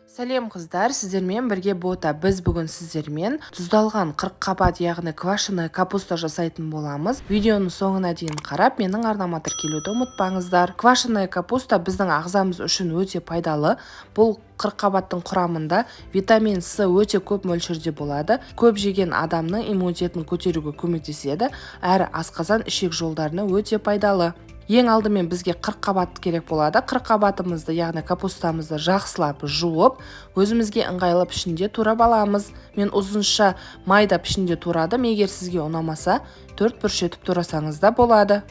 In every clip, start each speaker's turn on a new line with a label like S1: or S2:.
S1: Сәлем қыздар, сіздермен бірге бота. Біз бүгін сіздермен тұздалған қырыққабат, яғни квашеная капуста жасайтын боламыз. Видеоның соңына дейін қарап, менің арнама тіркелуді ұмытпаңыздар. Квашеная капуста біздің ағзамыз үшін өте пайдалы. Бұл қырыққабаттың құрамында витамин С өте көп мөлшерде болады. Көп жеген адамның иммунитетін көтеруге көмектеседі, әрі асқазан ішек жолдарына өте пайдалы. Ең алдымен бізге қырыққабат керек болады. Қырыққабатымызды, яғни капустамызды жақсылап жуып, өзімізге ыңғайлы пішінде турап аламыз. Мен ұзынша майда пішінде турадым. Егер сізге ұнамаса, 4 бұрыш етіп турасаңыз да болады.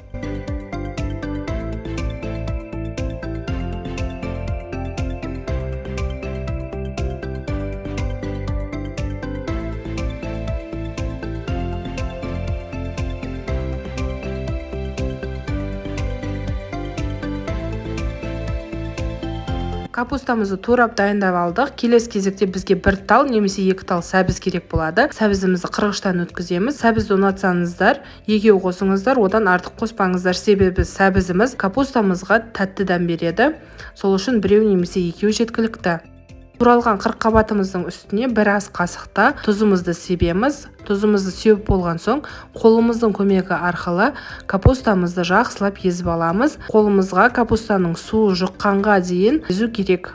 S1: Капустамызды турап дайындап алдық. Келесі кезекте бізге бір тал немесе 2 тал сәбіз керек болады. Сәбізімізді қырғыштан өткіземіз. Сәбізді ұнатсаңыздар, егеу қосыңыздар, одан артық қоспаңыздар. Себебі сәбізіміз капустамызға тәтті дәм береді. Сол үшін біреу немесе 2 жеткілікті. Туралған қырыққабатымыздың үстіне бір ас қасықта тұзымызды себеміз. Тұзымызды сеуіп болған соң, қолымыздың көмегі арқылы капустамызды жақсылап езіп аламыз. Қолымызға капустаның суы жұққанға дейін езу керек.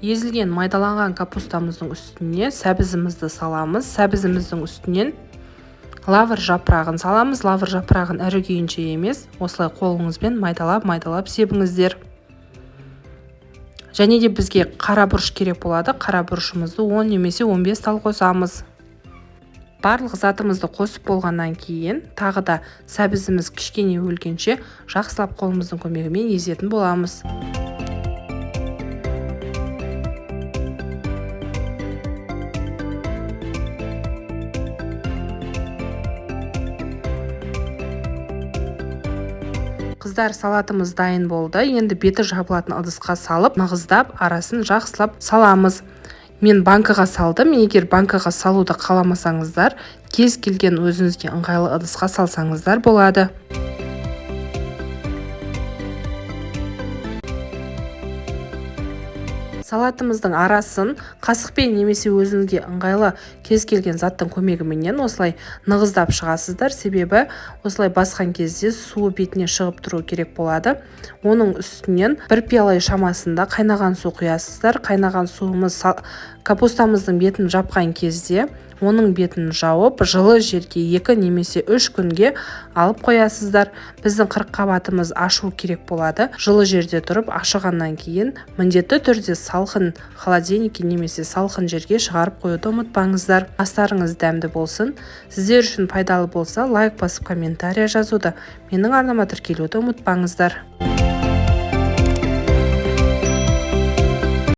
S1: Езілген майдаланған капустамыздың үстіне сәбізімізді саламыз. Сәбізіміздің үстінен лавр жапырағын саламыз. Лавр жапырағын ірі күйінше емес, осылай қолыңызбен майдалап себіңіздер. Және де бізге қара бұрыш керек болады. Қара бұрышымызды 10 немесе 15 тал қосамыз. Барлық затымызды қосып болғаннан кейін, тағы да сәбізіміз кішкене өлгенше жақсылап қолымыздың көмегімен езетін боламыз. Қыздар, салатымыз дайын болды. Енді беті жабылатын ыдысқа салып, нығыздап, арасын жақсылап саламыз. Мен банкаға салдым. Егер банкаға салуды қаламасаңыздар, кез келген өзіңізге ыңғайлы ыдысқа салсаңыздар болады. Салатымыздың арасын қасықпен немесе өзіңізге ыңғайлы кез келген заттың көмегіменен осылай нығыздап шығасыздар. Себебі осылай басқан кезде суы бетіне шығып тұру керек болады. Оның үстінен бір пиала шамасында қайнаған су құясыздар. Қайнаған суымыз капустамыздың бетін жапқан кезде оның бетін жауып, жылы жерге 2 немесе 3 күнге алып қоясыздар. Біздің қырыққабатымыз ашу керек болады. Жылы жерде тұрып, ашығаннан кейін міндетті түрде салқын холодильникке немесе салқын жерге шығарып қоюды ұмытпаңыздар. Астарыңыз дәмді болсын. Сіздер үшін пайдалы болса, лайк басып комментария жазуды, менің арнама тіркелуді ұмытпаңыздар.